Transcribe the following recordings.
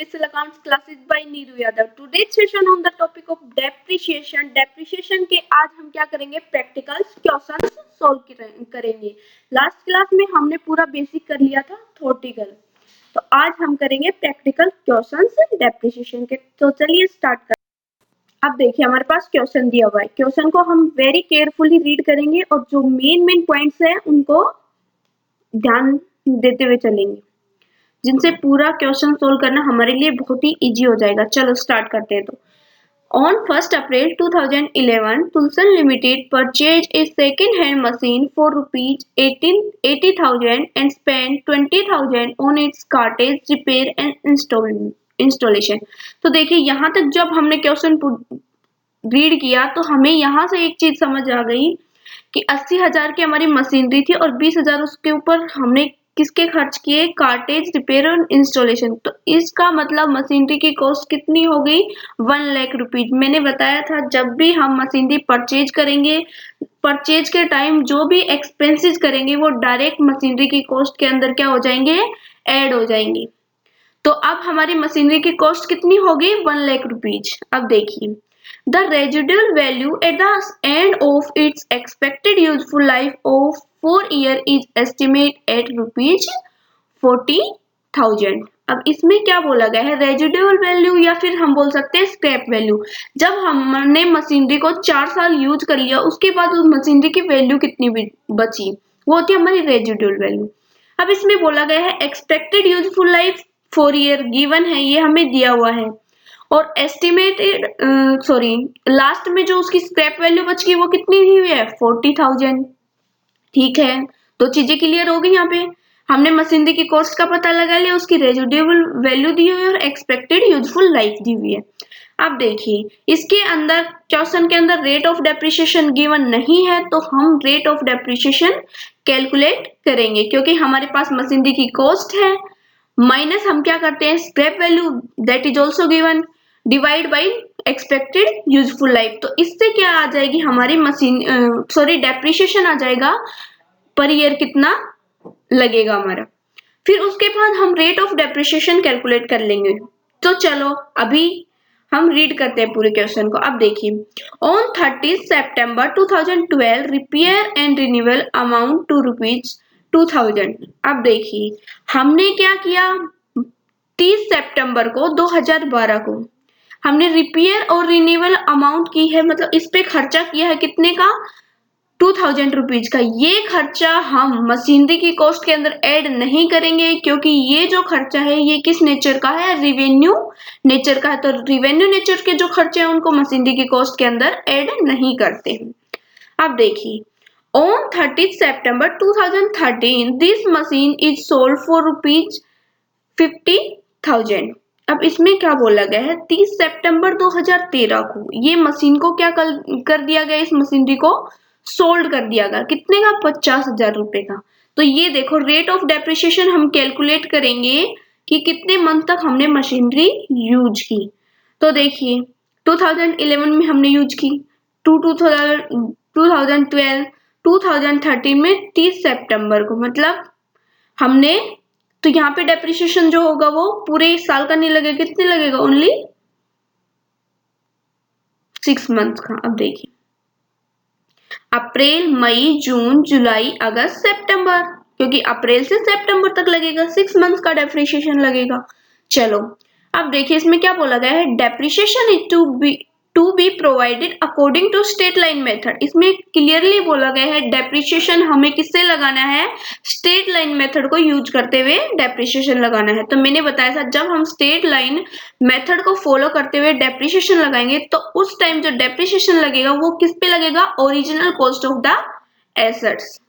Official Accounts classes by Neeru Yadav. Today's session on the topic of depreciation. Depreciation के आज हम क्या करेंगे, प्रैक्टिकल्स क्वेश्चंस सॉल्व करेंगे। लास्ट क्लास में हमने पूरा बेसिक कर लिया था थ्योरेटिकल, तो आज हम करेंगे प्रैक्टिकल क्वेश्चंस डेप्रिसिएशन के। तो चलिए स्टार्ट कर। अब देखिए हमारे पास क्वेश्चन दिया हुआ है, क्वेश्चन को हम वेरी केयरफुली रीड करेंगे और जो मेन पॉइंट्स है उनको ध्यान देते हुए चलेंगे, जिनसे पूरा क्वेश्चन सोल्व करना हमारे लिए बहुत ही इजी हो जाएगा। चलो स्टार्ट करते हैं। तो on 1 April 2011 Tulsan limited purchase a second hand machine for ₹80,000 and spend 20,000 on its cartage repair and installation. तो देखिए यहाँ तक जब हमने क्वेश्चन रीड किया तो हमें यहाँ से एक चीज समझ आ गई कि 80,000 की हमारी मशीनरी थी और 20,000 उसके ऊपर हमने किसके खर्च किए, कार्टेज रिपेयर और इंस्टॉलेशन। तो इसका मतलब मशीनरी की कॉस्ट कितनी हो गई, 1 लाख रुपीज। मैंने बताया था जब भी हम मशीनरी परचेज करेंगे, परचेज के टाइम जो भी एक्सपेंसेस करेंगे वो डायरेक्ट मशीनरी की कॉस्ट के अंदर क्या हो जाएंगे, ऐड हो जाएंगे। तो अब हमारी मशीनरी की कॉस्ट कितनी हो गई, 1 लाख रुपीज। अब देखिए the residual value at the end of its expected useful life of 4 years is estimated at ₹40,000। अब इसमें क्या बोला गया है, रेजिडुअल वैल्यू या फिर हम बोल सकते हैं स्क्रैप वैल्यू। जब हमने मशीनरी को 4 साल यूज कर लिया उसके बाद उस मशीनरी की वैल्यू कितनी बची, वो होती है हमारी रेजिडुअल वैल्यू। अब इसमें बोला गया है expected useful life 4 year given है, ये हमें दिया हुआ है, और एस्टिमेटेड लास्ट में जो उसकी स्क्रैप वैल्यू बच गई वो कितनी हुई है, 40,000। ठीक है, दो चीजें क्लियर हो गई। यहाँ पे हमने मशीनरी की कॉस्ट का पता लगा लिया, उसकी रेजिडुअल वैल्यू दी हुई है और एक्सपेक्टेड यूजफुल लाइफ दी हुई है। अब देखिए इसके अंदर क्वेश्चन के अंदर रेट ऑफ डेप्रिसिएशन गिवन नहीं है, तो हम रेट ऑफ डेप्रिसिएशन कैलकुलेट करेंगे क्योंकि हमारे पास मशीनरी की कॉस्ट है माइनस हम क्या करते हैं, scrap value that is also given divide by expected useful life. तो इससे क्या आ जाएगी हमारी डेप्रिसिएशन आ जाएगा पर ईयर कितना लगेगा हमारा। फिर उसके बाद हम रेट ऑफ डेप्रिसिएशन कैलकुलेट कर लेंगे। तो चलो अभी हम रीड करते हैं पूरे क्वेश्चन को। अब देखिए ऑन 30 सितंबर 2012 repair and renewal amount to ₹2,000। अब देखिए हमने क्या किया, 30 सितंबर को 2012 को हमने रिपेयर और रिन्यूअल अमाउंट की है, मतलब इस पे खर्चा किया है कितने का, 2,000 रुपीज का। ये खर्चा हम मशीनरी की कॉस्ट के अंदर ऐड नहीं करेंगे क्योंकि ये जो खर्चा है ये किस नेचर का है, रिवेन्यू नेचर का है। तो रिवेन्यू नेचर के जो खर्चे हैं उनको मशीनरी की कॉस्ट के अंदर ऐड नहीं करते हैं। अब देखिए on 30 September 2013 this machine is sold for ₹50,000। अब इसमें क्या बोला गया है, 30 सितंबर 2013 को ये मशीन को क्या कर दिया गया, इस मशीनरी को सोल्ड कर दिया गया, कितने का, 50,000 रुपए का। तो ये देखो रेट ऑफ डेप्रिसिएशन हम कैलकुलेट करेंगे कि कितने मंथ तक हमने मशीनरी यूज की। तो देखिए 2011 में हमने यूज की, 2012, 2013 में 30 सितंबर को, मतलब हमने, तो यहाँ पे डेप्रिसिएशन जो होगा वो पूरे साल का नहीं लगेगा, कितने लगेगा, ओनली 6 मंथ का। अब देखिए अप्रैल मई जून जुलाई अगस्त सितंबर, क्योंकि अप्रैल से सितंबर तक लगेगा, 6 मंथ का डेप्रिसिएशन लगेगा। चलो अब देखिए इसमें क्या बोला गया है, depreciation is to be provided according to state line method. इसमें क्लियरली बोला गया है डेप्रिसिएशन हमें किससे लगाना है, स्टेट लाइन मेथड को यूज करते हुए डेप्रिसिएशन लगाना है। तो मैंने बताया था जब हम स्टेट लाइन मेथड को फॉलो करते हुए डेप्रिसिएशन लगाएंगे तो उस टाइम जो डेप्रिसिएशन लगेगा वो किस पे लगेगा, original cost of the assets.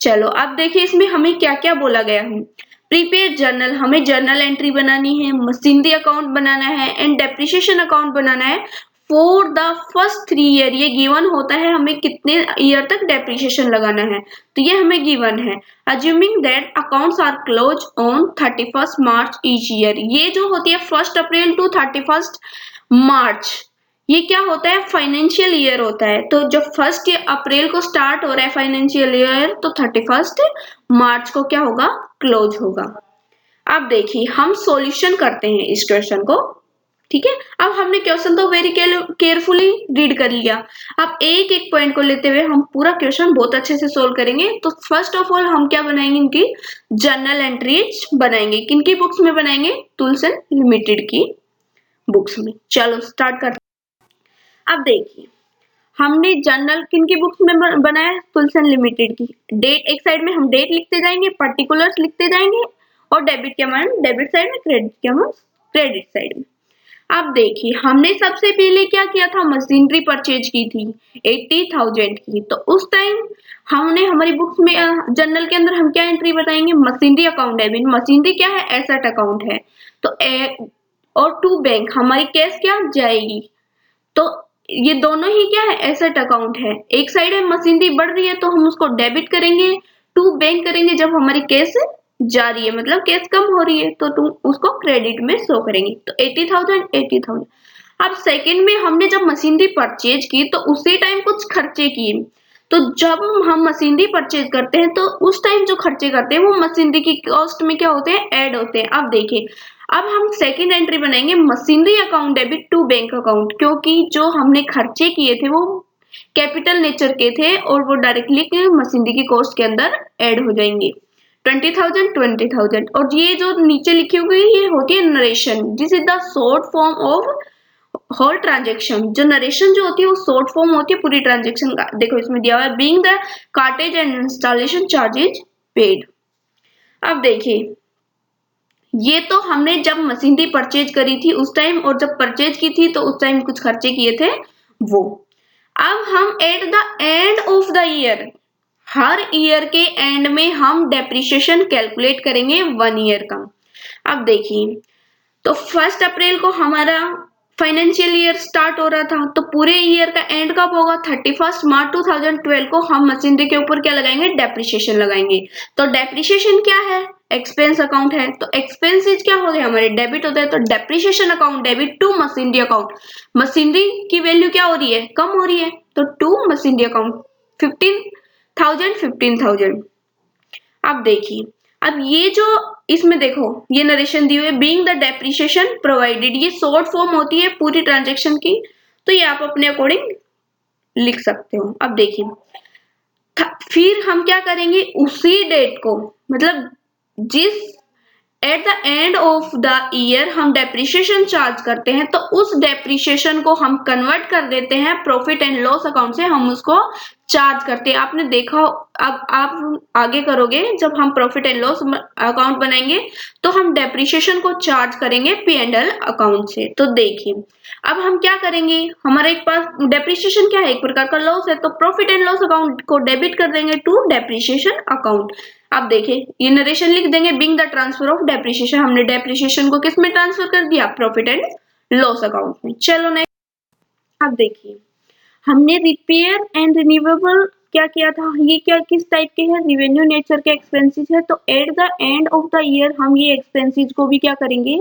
चलो अब देखिए इसमें हमें क्या क्या बोला गया है, प्रीपेड जर्नल, हमें जर्नल एंट्री बनानी है, मशीनरी अकाउंट बनाना है एंड डेप्रिसिएशन अकाउंट बनाना है फॉर द फर्स्ट 3 ईयर। ये गिवन होता है हमें कितने ईयर तक डेप्रिसिएशन लगाना है, तो ये हमें गिवन है। Assuming that accounts are close on 31 March each year, ये जो होती है 1 अप्रैल टू 31 मार्च, ये क्या होता है, फाइनेंशियल ईयर होता है। तो जब 1 अप्रैल को स्टार्ट हो रहा है फाइनेंशियल ईयर तो 31 मार्च को क्या होगा, क्लोज होगा। अब देखिए हम सॉल्यूशन करते हैं इस क्वेश्चन को, ठीक है। अब हमने क्वेश्चन तो वेरी केयरफुली रीड कर लिया। अब एक एक पॉइंट को लेते हुए हम पूरा क्वेश्चन बहुत अच्छे से सोल्व करेंगे। तो फर्स्ट ऑफ ऑल हम क्या बनाएंगे, इनकी जर्नल एंट्रीज बनाएंगे। किनकी बुक्स में बनाएंगे, टूल्सन लिमिटेड की बुक्स में। चलो स्टार्ट करते हैं। अब देखिए हमने जर्नल किनकी बुक्स में बनाया, टूल्सन लिमिटेड की। डेट एक साइड में हम डेट लिखते जाएंगे, पर्टिकुलर्स लिखते जाएंगे, और डेबिट के अमाउंट डेबिट साइड में, क्रेडिट के अमाउंट क्रेडिट साइड में। अब देखिए हमने सबसे पहले क्या किया था, मशीनरी परचेज की थी 80,000 की। तो उस टाइम हमने हमारी बुक्स में जर्नल के अंदर हम क्या एंट्री बताएंगे, मशीनरी अकाउंट डेबिट। मशीनरी क्या है, एसेट अकाउंट है। तो और टू बैंक हमारी कैश क्या जाएगी। तो ये दोनों ही क्या है, एसेट अकाउंट है। एक साइड है मशीनरी बढ़ रही है तो हम उसको डेबिट करेंगे, टू बैंक करेंगे जब हमारी कैश जा रही है, मतलब कैश कम हो रही है तो तुम उसको क्रेडिट में शो करेंगे। तो 80,000। अब सेकंड में हमने जब मशीनरी परचेज की तो उसी टाइम कुछ खर्चे किए। तो जब हम मशीनरी परचेज करते हैं तो उस टाइम जो खर्चे करते हैं वो मशीनरी की कॉस्ट में क्या होते हैं, ऐड होते हैं। अब देखिए अब हम सेकंड एंट्री बनाएंगे machinery account debit to bank account, क्योंकि जो हमने खर्चे किए थे वो कैपिटल नेचर के थे और वो डायरेक्टली मशीनरी की कॉस्ट के अंदर ऐड हो जाएंगे। 20,000 और ये जो नीचे लिखी हुई ये होती है narration, this is the short form of whole transaction. जो नरेशन जो होती है वो शॉर्ट फॉर्म होती है पूरी ट्रांजेक्शन का। देखो इसमें दिया हुआ है being the cartage and installation charges paid. अब देखिए ये तो हमने जब मशीनरी परचेज करी थी उस टाइम, और जब परचेज की थी तो उस टाइम कुछ खर्चे किए थे वो। अब हम eight the end of the year, her year के एंड में हम डेप्रिसिएशन कैलकुलेट करेंगे 1 ईयर का। अब देखिए तो 1 अप्रैल को हमारा फाइनेंशियल ईयर स्टार्ट हो रहा था, तो पूरे ईयर का एंड कब होगा, 31 मार्च 2012 को हम मशीनरी के ऊपर क्या लगाएंगे, डेप्रिसिएशन लगाएंगे। तो डेप्रिसिएशन क्या है, एक्सपेंस अकाउंट है। तो एक्सपेंसेस क्या हो गए हमारे, डेबिट होते हैं। तो depreciation account debit to machinery account. Machinery की वैल्यू क्या हो रही है, कम हो रही है, तो टू मशीनरी अकाउंट 15,000। अब देखिए अब ये जो इसमें देखो ये नरेशन दी हुई है बीइंग द डेप्रिसिएशन प्रोवाइडेड, ये शॉर्ट फॉर्म होती है पूरी ट्रांजेक्शन की। तो ये आप अपने अकॉर्डिंग लिख सकते हो। अब देखिए फिर हम क्या करेंगे, उसी डेट को मतलब जिस eight the end of the year हम डेप्रिसिएशन चार्ज करते हैं, तो उस डेप्रिसिएशन को हम कन्वर्ट कर देते हैं प्रॉफिट एंड लॉस अकाउंट से, हम उसको चार्ज करते हैं। आपने देखा, अब आप आगे करोगे जब हम प्रॉफिट एंड लॉस अकाउंट बनाएंगे तो हम डेप्रिसिएशन को चार्ज करेंगे P&L अकाउंट से। तो देखिए अब हम क्या करेंगे, हमारे एक पास डेप्रिसिएशन क्या है, एक प्रकार का लॉस है, तो प्रॉफिट एंड लॉस अकाउंट को डेबिट कर देंगे टू डेप्रिसिएशन अकाउंट। अब देखिए ये नरेशन लिख देंगे being the transfer of depreciation, हमने डेप्रिसिएशन को किस में ट्रांसफर कर दिया, प्रॉफिट एंड लॉस अकाउंट में। चलो नेक्स्ट। अब देखिए हमने रिपेयर एंड रिन्यूएबल क्या किया था, ये क्या किस टाइप के हैं, रिवेन्यू नेचर के एक्सपेंसेस है। तो eight the end of the year हम ये एक्सपेंसेस को भी क्या करेंगे,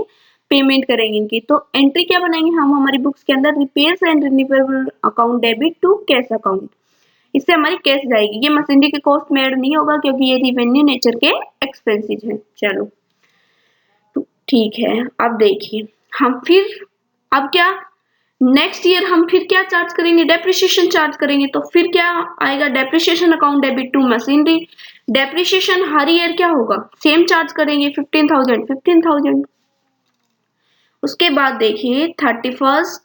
पेमेंट करेंगे इनकी। तो एंट्री क्या बनाएंगे हम हमारी बुक्स के अंदर, repairs and renewable account debit to cash account. इससे हमारी कैश जाएगी, ये मशीनरी के कॉस्ट में ऐड नहीं होगा क्योंकि ये रिवेन्यू नेचर के एक्सपेंसेस हैं। चलो तो ठीक है। अब देखिए हम फिर अब क्या नेक्स्ट ईयर हम फिर क्या चार्ज करेंगे, डेप्रिसिएशन चार्ज करेंगे। तो फिर क्या आएगा, depreciation account debit to machinery. Depreciation हर ईयर क्या होगा, सेम चार्ज करेंगे 15,000। उसके बाद देखिए 31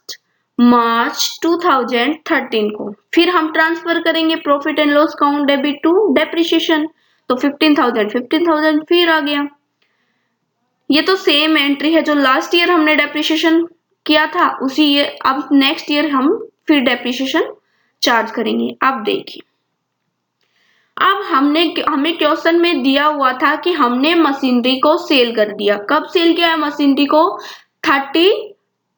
मार्च 2013 को फिर हम ट्रांसफर करेंगे profit and loss account debit to depreciation. तो 15,000 फिर आ गया। ये तो सेम एंट्री है जो लास्ट ईयर हमने डेप्रिसिएशन किया था उसी ईयर, अब नेक्स्ट ईयर हम फिर डेप्रिसिएशन चार्ज करेंगे। अब देखिए अब हमें क्वेश्चन में दिया हुआ था कि हमने मशीनरी को सेल कर दिया। कब सेल किया है मशीनरी को, 30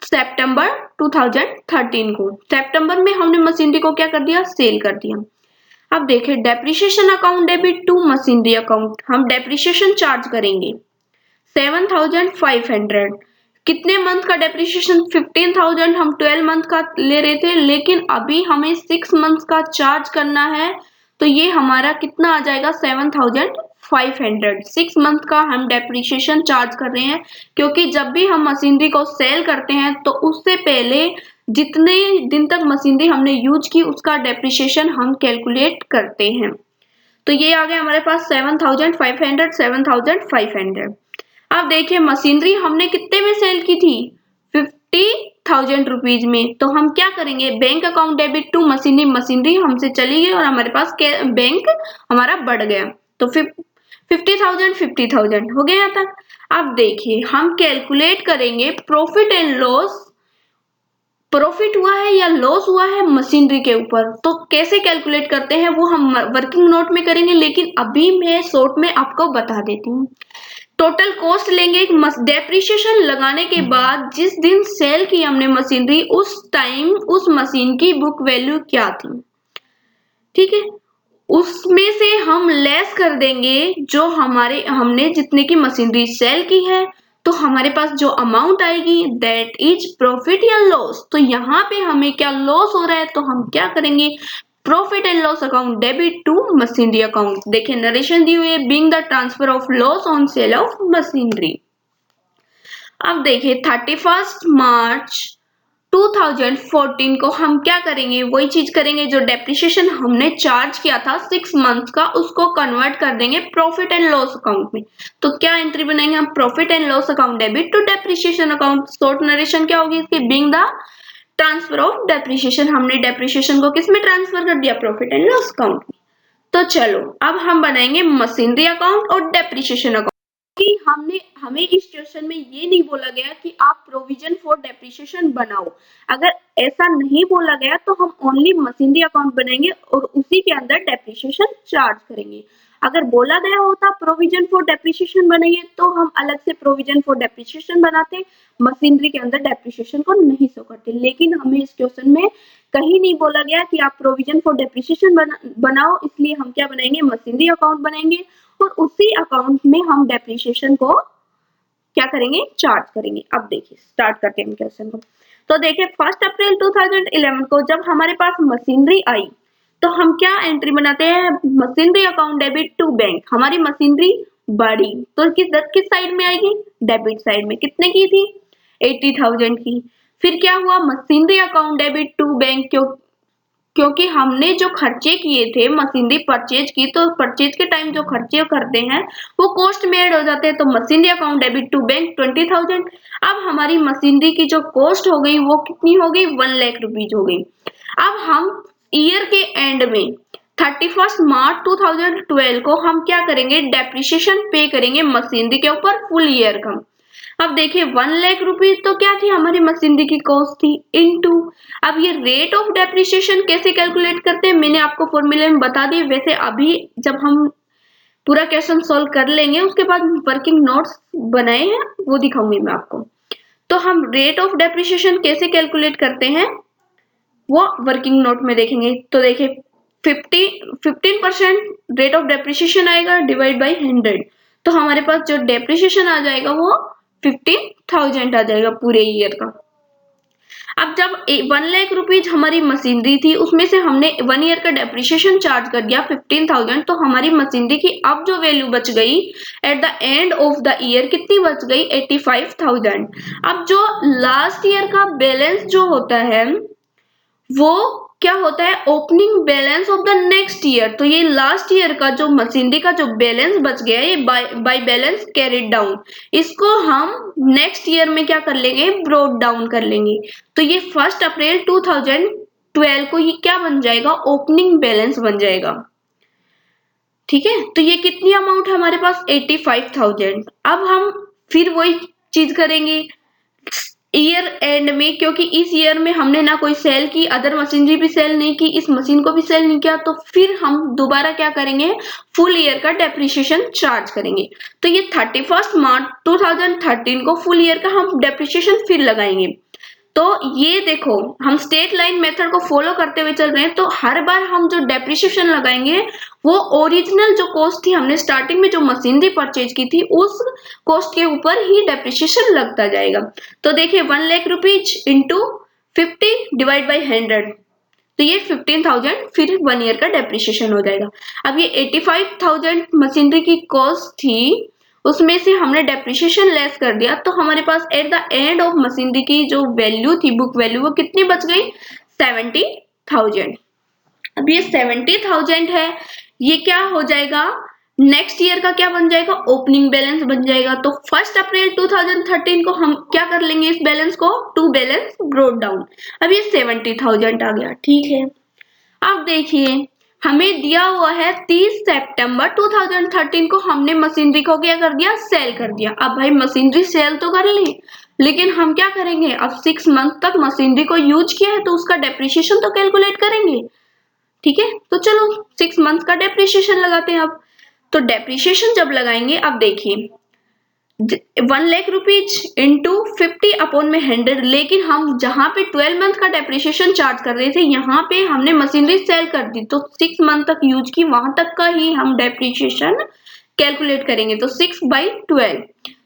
सितंबर 2013 को। सितंबर में हमने मशीनरी को क्या कर दिया, सेल कर दिया। अब देखिए depreciation account debit to machinery account, हम डेप्रिसिएशन चार्ज करेंगे 7,500। कितने मंथ का डेप्रिसिएशन, 15,000 हम 12 मंथ का ले रहे थे, लेकिन अभी हमें 6 मंथ का चार्ज करना है। तो ये हमारा कितना आ जाएगा, 7,500। 500 6 मंथ का हम डेप्रिसिएशन चार्ज कर रहे हैं, क्योंकि जब भी हम मशीनरी को सेल करते हैं तो उससे पहले जितने दिन तक मशीनरी हमने यूज की उसका डेप्रिसिएशन हम कैलकुलेट करते हैं। तो ये आ गया हमारे पास 7500 7500। अब देखिए मशीनरी हमने कितने में सेल की थी, 50,000 रुपीज में। तो हम क्या करेंगे, bank account debit to machinery, machinery हमसे चली गई और हमारे पास बैंक हमारा बढ़ गया। तो 50,000 हो गया यहाँ तक। अब देखिए हम कैलकुलेट करेंगे प्रॉफिट एंड लॉस, प्रॉफिट हुआ है या लॉस हुआ है मशीनरी के ऊपर। तो कैसे कैलकुलेट करते हैं वो हम वर्किंग नोट में करेंगे, लेकिन अभी मैं शॉर्ट में आपको बता देती हूँ। टोटल कॉस्ट लेंगे, डेप्रिसिएशन लगाने के बाद जिस दिन सेल की हमने मशीनरी उस टाइम उस मशीन की बुक वैल्यू क्या थी, ठीक है, उसमें से हम लेस कर देंगे जो हमने जितने की मशीनरी सेल की है। तो हमारे पास जो अमाउंट आएगी दैट इज प्रॉफिट या लॉस। तो यहाँ पे हमें क्या लॉस हो रहा है तो हम क्या करेंगे, profit and loss account debit to machinery account. देखिए नरेशन दी हुई है, being the transfer of loss on sale of machinery. अब देखिए 31 मार्च 2014 को हम क्या करेंगे, वही चीज करेंगे जो डेप्रिसिएशन हमने चार्ज किया था 6 मंथ का, उसको कन्वर्ट कर देंगे प्रॉफिट एंड लॉस अकाउंट में। तो क्या एंट्री बनाएंगे हम, profit and loss account debit to depreciation account. Short narration क्या होगी इसकी, being the transfer of depreciation, हमने डेप्रिसिएशन को किस में ट्रांसफर कर दिया, प्रॉफिट एंड लॉस अकाउंट में। तो चलो अब हम बनाएंगे मशीनरी अकाउंट और डेप्रिसिएशन अकाउंट। कि हमें इस क्वेश्चन में ये नहीं बोला गया कि आप प्रोविजन फॉर डेप्रिसिएशन बनाओ। अगर ऐसा नहीं बोला गया तो हम ओनली मशीनरी अकाउंट बनाएंगे और उसी के अंदर डेप्रिसिएशन चार्ज करेंगे। अगर बोला गया होता प्रोविजन फॉर डेप्रिसिएशन बनाइए तो हम अलग से प्रोविजन फॉर डेप्रिसिएशन बनाते, मशीनरी के अंदर डेप्रिसिएशन को नहीं शो करते। लेकिन हमें इस क्वेश्चन में कहीं नहीं बोला गया कि आप प्रोविजन फॉर डेप्रिसिएशन बनाओ, इसलिए हम क्या बनाएंगे, मशीनरी अकाउंट बनाएंगे और उसी अकाउंट में हम डेप्रिसिएशन को क्या करेंगे, चार्ज करेंगे। अब देखिए स्टार्ट करते हैं क्वेश्चन को। तो देखिए 1 अप्रैल 2011 को जब हमारे पास मशीनरी आई तो हम क्या एंट्री बनाते हैं, machinery account debit to bank. हमारी मशीनरी बढ़ी तो किस साइड में आएगी, डेबिट साइड में। कितने की थी, 80,000 की। फिर क्या हुआ, machinery account debit to bank, क्योंकि हमने जो खर्चे किए थे मशीनरी परचेज की, तो परचेज के टाइम जो खर्चे करते हैं वो कॉस्ट में ऐड हो जाते हैं। तो machinery account debit to bank 20,000। अब हमारी मशीनरी की जो कॉस्ट हो गई वो कितनी हो गई, 1 लाख रुपीज हो गई। अब हम ईयर के एंड में 31 मार्च 2012 को हम क्या करेंगे, डेप्रिसिएशन पे करेंगे मशीनरी के ऊपर फुल ईयर का। अब देखिए 1 लाख रुपीज तो क्या थी, हमारी मशीनरी की कॉस्ट थी, इनटू अब ये रेट ऑफ डेप्रिसिएशन कैसे कैलकुलेट करते हैं मैंने आपको फॉर्मूले में बता दिए। वैसे अभी जब हम पूरा क्वेश्चन सॉल्व कर लेंगे उसके बाद वर्किंग नोट्स बनाए हैं वो दिखाऊंगी मैं आपको। तो हम रेट ऑफ डेप्रिसिएशन कैसे कैलकुलेट करते हैं वो वर्किंग नोट में देखेंगे। तो देखिए 15% रेट ऑफ डेप्रिसिएशन आएगा डिवाइड बाई 100, तो हमारे पास जो डेप्रिसिएशन आ जाएगा वो 15,000 आ जाएगा पूरे ईयर का। अब जब 1 लाख रुपीज हमारी मशीनरी थी उसमें से हमने 1 ईयर का डेप्रिसिएशन चार्ज कर दिया 15,000, तो हमारी मशीनरी की अब जो वैल्यू बच गई eight the end of the year कितनी बच गई, 85,000। अब जो लास्ट ईयर का बैलेंस जो होता है वो क्या होता है, opening balance of the next year. तो ये लास्ट ईयर का जो मशीनरी का जो बैलेंस बच गया ये बाय बैलेंस कैरिड डाउन, इसको हम नेक्स्ट ईयर में क्या कर लेंगे, ब्रॉट डाउन कर लेंगे। तो ये 1 अप्रैल 2012 को ये क्या बन जाएगा, ओपनिंग बैलेंस बन जाएगा। ठीक है, तो ये कितनी अमाउंट है हमारे पास, 85,000। अब हम फिर वही चीज करेंगे ईयर एंड में, क्योंकि इस ईयर में हमने ना कोई सेल की, अदर मशीनरी भी सेल नहीं की, इस मशीन को भी सेल नहीं किया, तो फिर हम दोबारा क्या करेंगे, फुल ईयर का डेप्रिसिएशन चार्ज करेंगे। तो ये 31 मार्च 2013 को फुल ईयर का हम डेप्रिसिएशन फिर लगाएंगे। तो ये देखो हम स्ट्रेट लाइन मेथड को फॉलो करते हुए चल रहे हैं, तो हर बार हम जो डेप्रिसिएशन लगाएंगे वो ओरिजिनल जो कॉस्ट थी हमने स्टार्टिंग में जो मशीनरी परचेज की थी उस कॉस्ट के ऊपर ही डेप्रिसिएशन लगता जाएगा। तो देखिए 1 lakh rupees into 50 divide by 100, तो ये 15,000 फिर 1 ईयर का डेप्रिसिएशन हो जाएगा। अब ये 85,000 मशीनरी की कॉस्ट थी, उसमें से हमने डेप्रिसिएशन लेस कर दिया, तो हमारे पास at the end of machinery की जो वैल्यू थी, बुक वैल्यू, वो कितनी बच गई? 70,000। अब ये 70,000 है, ये क्या हो जाएगा? नेक्स्ट ईयर का क्या बन जाएगा? ओपनिंग बैलेंस बन जाएगा। तो 1 अप्रैल 2013 को हम क्या कर लेंगे? इस बैलेंस को टू बैलेंस ब्रोट डाउन। अब ये 70,000 आ गया, ठीक है। अब देखिए, हमें दिया हुआ है 30 सितंबर 2013 को हमने मशीनरी को क्या कर दिया? सेल कर दिया। अब भाई मशीनरी सेल तो कर ली, लेकिन हम क्या करेंगे? अब 6 मंथ तक मशीनरी को यूज किया है, तो उसका डेप्रिसिएशन तो कैलकुलेट करेंगे, ठीक है। तो चलो 6 मंथ का डेप्रिसिएशन लगाते हैं। अब तो डेप्रिसिएशन जब लगाएंगे, अब देखिए 1 लाख रुपीज इंटू 50 अपॉन में 100, लेकिन हम जहां पे 12 मंथ का डेप्रिसिएशन चार्ज कर रहे थे, यहाँ पे हमने मशीनरी सेल कर दी, तो 6 मंथ तक यूज की, वहां तक का ही हम डेप्रिसिएशन कैलकुलेट करेंगे। तो 6/12,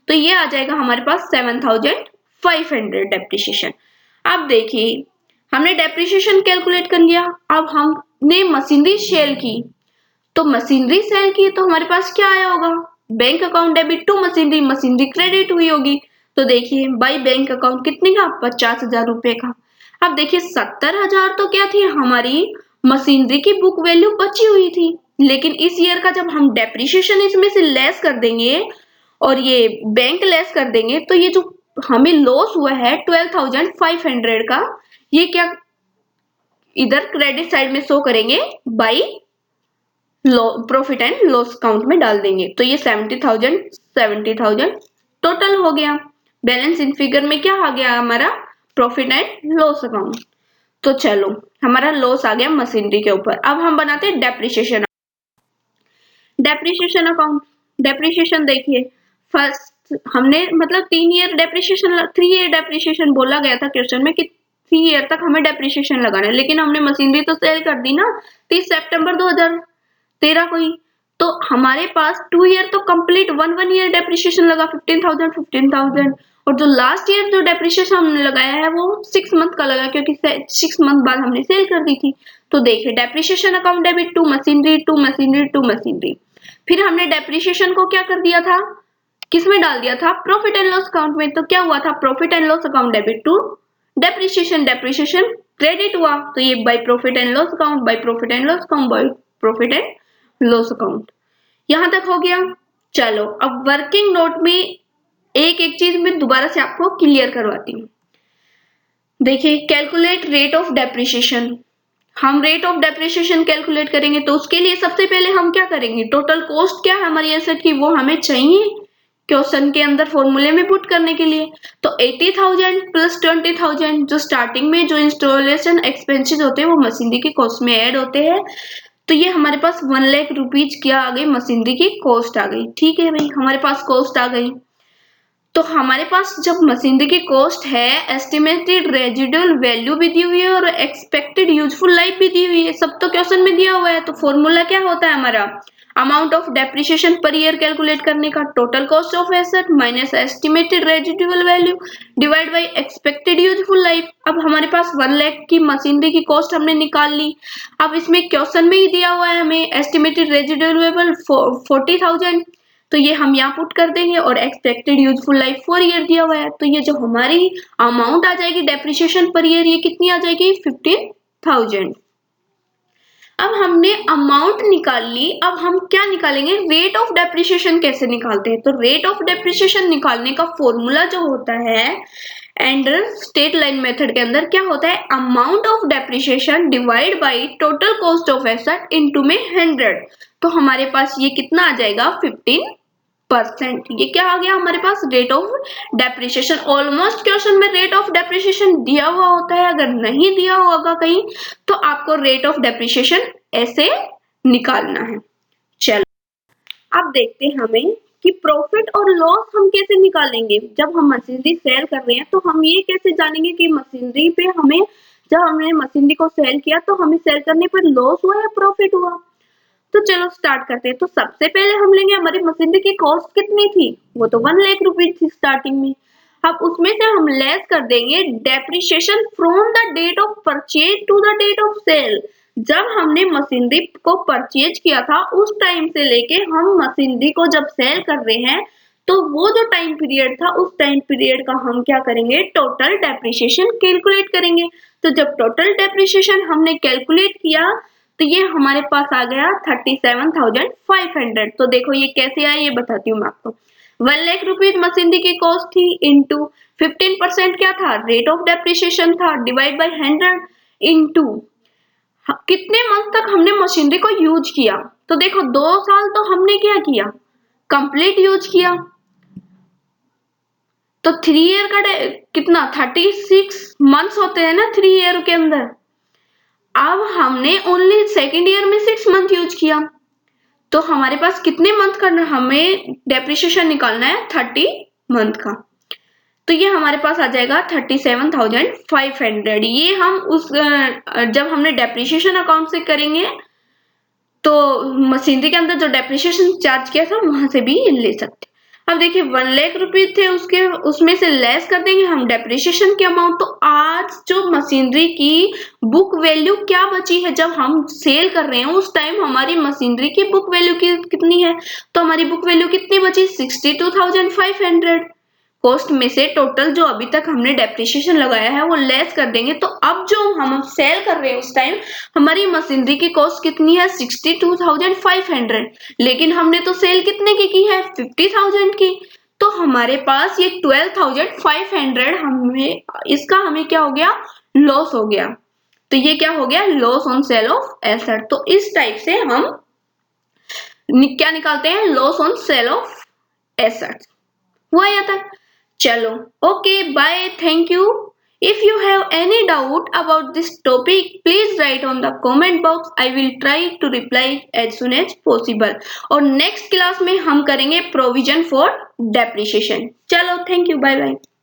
तो ये आ जाएगा हमारे पास 7,500 डेप्रिसिएशन। अब देखिए, हमने डेप्रिसिएशन कैलकुलेट कर लिया। अब हमने मशीनरी सेल की, तो मशीनरी सेल की तो हमारे पास क्या आया होगा? Bank account debit to machinery, machinery credit हुई होगी। तो देखिए बाई बैंक अकाउंट कितने का? 50,000 रुपए का। अब देखिए 70,000 तो क्या थी? हमारी मशीनरी की बुक वैल्यू बची हुई थी, लेकिन इस ईयर का जब हम डेप्रिसिएशन इसमें से लेस कर देंगे और ये बैंक लेस कर देंगे, तो ये जो हमें लॉस हुआ है 12,500 का, ये क्या इधर क्रेडिट साइड में शो करेंगे, by profit and loss account में डाल देंगे। तो ये 70,000 टोटल हो गया। बैलेंस इन फिगर में क्या आ गया हमारा? Profit and loss account. तो चलो हमारा लॉस आ गया मशीनरी के ऊपर। अब हम बनाते हैं डेप्रिसिएशन अकाउंट। डेप्रिसिएशन देखिए, फर्स्ट हमने मतलब 3 ईयर डेप्रिसिएशन बोला गया था क्वेश्चन में कि 3 ईयर तक हमें डेप्रिसिएशन लगाना है, लेकिन हमने मशीनरी तो सेल कर दी ना 30 सितंबर 2013 को ही, तो हमारे पास 2 ईयर तो कंप्लीट 1 ईयर डेप्रिसिएशन लगा 15,000। और जो लास्ट ईयर जो डेप्रिसिएशन हमने लगाया है वो 6 मंथ का लगा, क्योंकि 6 मंथ बाद हमने सेल कर दी थी। तो देखिए depreciation account debit to machinery. फिर हमने डेप्रिसिएशन को क्या कर दिया था? किसमें डाल दिया था? प्रॉफिट एंड लॉस अकाउंट में। तो क्या हुआ था? Profit and loss account debit to depreciation credit हुआ, तो ये by profit and loss account, by profit and loss account. यहां तक हो गया। चलो अब वर्किंग नोट में एक चीज मैं दोबारा से आपको क्लियर करवाती हूँ। देखिए कैलकुलेट रेट ऑफ डेप्रिसिएशन, हम रेट ऑफ डेप्रिसिएशन कैलकुलेट करेंगे, तो उसके लिए सबसे पहले हम क्या करेंगे? टोटल कॉस्ट क्या है हमारी एसेट की, वो हमें चाहिए क्वेश्चन के अंदर फॉर्मूले में पुट करने के लिए। तो 80,000 प्लस 20,000 जो स्टार्टिंग में जो इंस्टॉलेशन एक्सपेंसेस होते हैं वो मशीनरी की कॉस्ट में ऐड होते हैं। तो ये हमारे पास 1 लाख रुपीज क्या आ गई? मशीनरी की कॉस्ट आ गई। ठीक है भाई, हमारे पास कॉस्ट आ गई। तो हमारे पास जब मशीनरी की कॉस्ट है, एस्टिमेटेड रेजिडुअल वैल्यू भी दी हुई है और एक्सपेक्टेड यूजफुल लाइफ भी दी हुई है, सब तो क्वेश्चन में दिया हुआ है। तो फॉर्मूला क्या होता है हमारा? Amount of depreciation per year calculate करने का, total cost of asset minus estimated residual value divide by expected useful life. अब हमारे पास 1 लाख की मशीनरी की कॉस्ट हमने निकाल ली। अब इसमें क्वेश्चन में ही दिया हुआ है हमें एस्टिमेटेड रेजिडुअल वैल्यू 40,000, तो ये हम यहाँ पुट कर देंगे, और एक्सपेक्टेड यूजफुल लाइफ 4 ईयर दिया हुआ है। तो ये जो हमारी अमाउंट आ जाएगी डेप्रिसिएशन पर ईयर, ये कितनी आ जाएगी? 15,000। अब हमने अमाउंट निकाल ली, अब हम क्या निकालेंगे? रेट ऑफ डेप्रिसिएशन कैसे निकालते हैं? तो रेट ऑफ डेप्रिसिएशन निकालने का फॉर्मूला जो होता है एंड स्ट्रेट लाइन मेथड के अंदर क्या होता है? Amount of depreciation divide by total cost of asset into में 100। तो हमारे पास ये कितना आ जाएगा? 15%। ये क्या आ गया हमारे पास? Rate of depreciation. Almost question में रेट ऑफ डेप्रिसिएशन दिया हुआ होता है, अगर नहीं दिया होगा कहीं तो आपको रेट ऑफ डेप्रिसिएशन ऐसे निकालना है। चलो अब देखते हैं हमें कि प्रॉफिट और लॉस हम कैसे निकालेंगे। जब हम मशीनरी सेल कर रहे हैं तो हम ये कैसे जानेंगे कि मशीनरी पे हमें, जब हमने मशीनरी को सेल किया तो हमें सेल करने पर लॉस हुआ या प्रॉफिट हुआ? तो चलो स्टार्ट करते हैं। तो सबसे पहले हम लेंगे हमारी मशीनरी की कॉस्ट कितनी थी? वो तो 1 लाख रुपीज थी स्टार्टिंग में। अब उसमें से हम लेस कर देंगे depreciation from the date of purchase to the date of sale. जब हमने मशीनरी को परचेज किया था उस टाइम से लेके हम मशीनरी को जब सेल कर रहे हैं तो वो जो टाइम पीरियड था उस टाइम पीरियड का हम क्या करेंगे, टोटल डेप्रिसिएशन कैलकुलेट करेंगे। तो जब टोटल डेप्रिसिएशन हमने कैलकुलेट किया तो ये हमारे पास आ गया 37,500। तो देखो ये कैसे आया ये बताती हूँ मैं आपको। 1 लाख रुपीज मशीनरी की कॉस्ट थी इंटू 15% क्या था, रेट ऑफ डेप्रिसिएशन था, डिवाइड बाय 100 इंटू कितने मंथ तक हमने मशीनरी को यूज किया। तो देखो 2 साल तो हमने क्या किया, कंप्लीट यूज किया। तो 3 ईयर का कितना 36 मंथ्स होते हैं ना 3 ईयर के अंदर। अब हमने ओनली सेकेंड ईयर में 6 मंथ यूज किया तो हमारे पास कितने मंथ करना, हमें डेप्रिसिएशन निकालना है 30 मंथ का। तो ये हमारे पास आ जाएगा 37,500। ये हम उस जब हमने डेप्रिसिएशन अकाउंट से करेंगे तो मशीनरी के अंदर जो डेप्रिसिएशन चार्ज किया था वहां से भी ले सकते। अब देखिए 1 लाख रुपीज थे, उसमें से लेस कर देंगे हम डेप्रिसिएशन के अमाउंट। तो आज जो मशीनरी की बुक वैल्यू क्या बची है, जब हम सेल कर रहे हैं उस टाइम हमारी मशीनरी की बुक वैल्यू कितनी है, तो हमारी बुक वैल्यू कितनी बची 62,500। कॉस्ट में से टोटल जो अभी तक हमने डेप्रिसिएशन लगाया है वो लेस कर देंगे। तो अब जो हम सेल कर रहे हैं उस टाइम हमारी मशीनरी की कॉस्ट कितनी है 62,500, लेकिन हमने तो सेल कितने की है 50,000 की। तो हमारे पास ये 12,500 हमें क्या हो गया, लॉस हो गया। तो ये क्या हो गया, loss on sale of asset. तो इस टाइप से हम क्या निकालते हैं, loss on sale of asset. हुआ यहाँ तक, चलो okay bye, thank you. If you have any doubt about this topic, please write on the comment box. I will try to reply as soon as possible. और next class में हम करेंगे provision for depreciation। चलो thank you, bye bye.